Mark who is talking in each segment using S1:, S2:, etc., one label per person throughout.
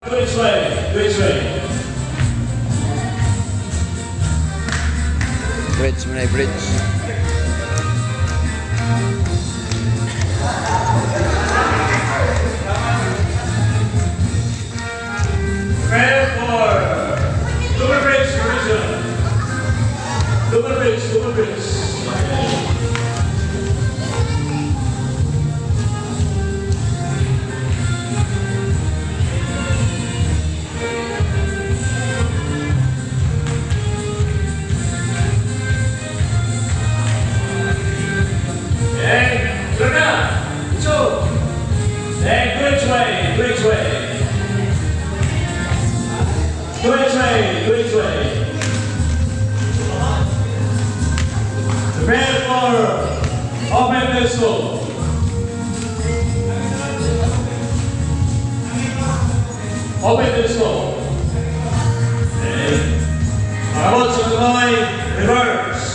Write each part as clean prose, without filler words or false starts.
S1: Which way? Which way?
S2: Bridge mo na bridge.
S1: Prepare for double bridge collision. Double bridge, double bridge. Which way? Which way? Prepare for open pistol. Open pistol. Okay. About to deploy reverse.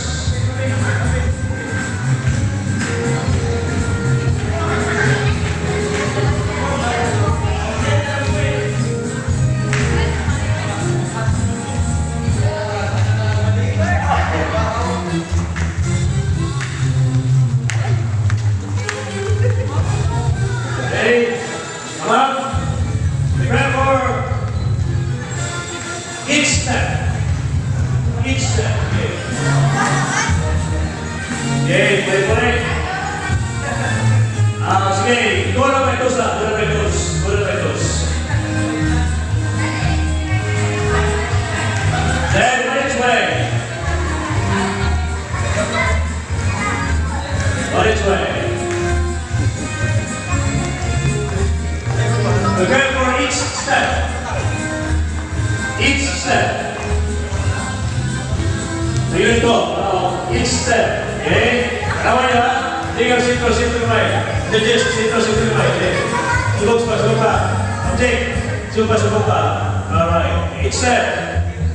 S1: Each step, okay. Okay, balik-balik. Sige, dua na petos lang, dua na petos. Then, which way? Which way? Okay, for each step. Each step. Tingnan ko, each step, okay? Tama niya, tingnan sentro naman. Just sentro naman, okay? Subok pa. Jake, subok pa. Alright, each step,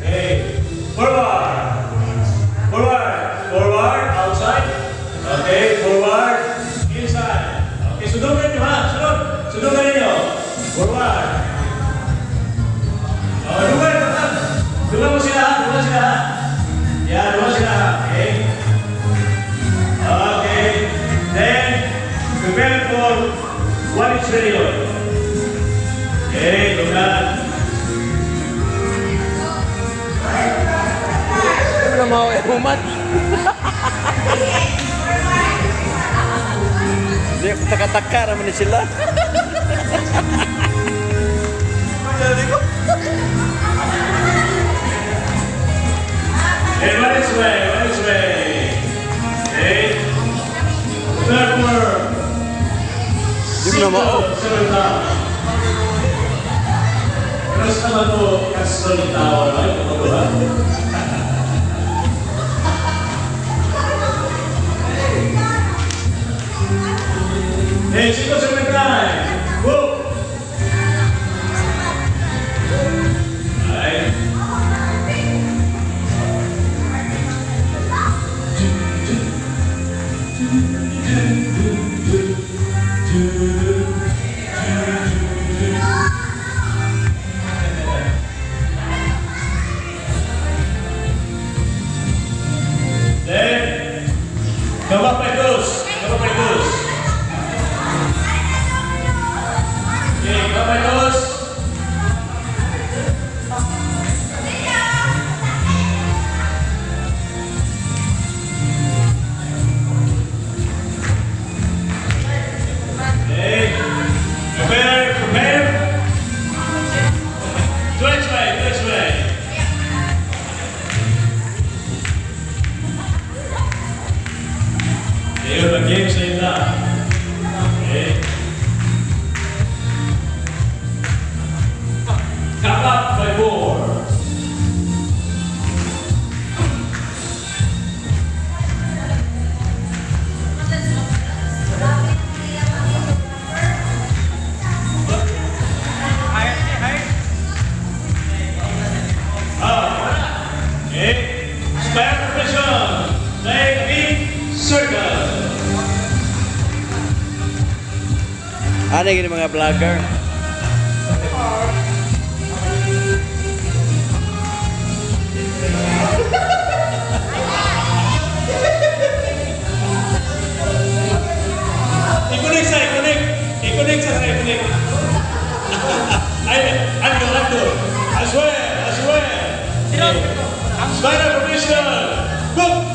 S1: okay? Forward, outside. Okay, forward, inside. Okay, sudugan niyo ha, sudugan niyo. Forward. Dugan mo sila. Yeah, dua sila. Okay. Okay. Then prepare for one inch radio. Okay, dugan.
S2: Wala mau umat. Dia taka-taka naman sila.
S1: And which way? Okay. Third word. Terus naman po, kasal ng tao, right? Hey, chicos, time. Go! Coba pedus. Oke, coba pedus. Prepare. Which way? You're the game same now. Okay. Come up by 4. Okay. Square position. Leg in circle.
S2: Ano yung mga vlogger?
S1: Ando. I swear. Spider formation. Book.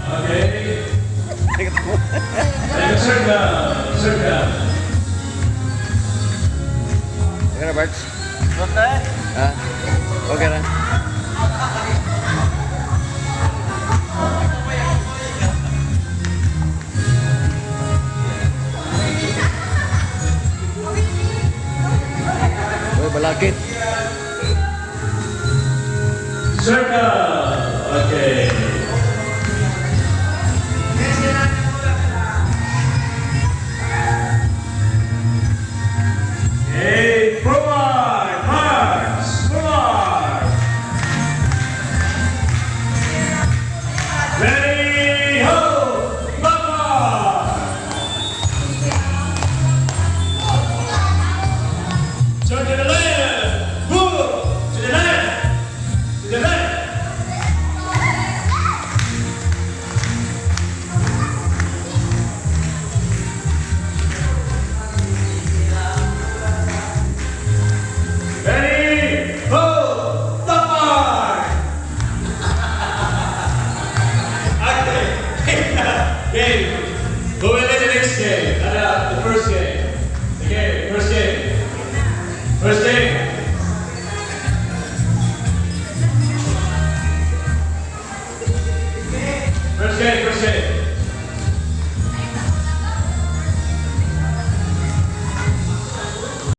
S1: Okay. Serve down.
S2: Okay na, Barts? Ha? Okay na. Uy, balakit.
S1: Serve down. Okay.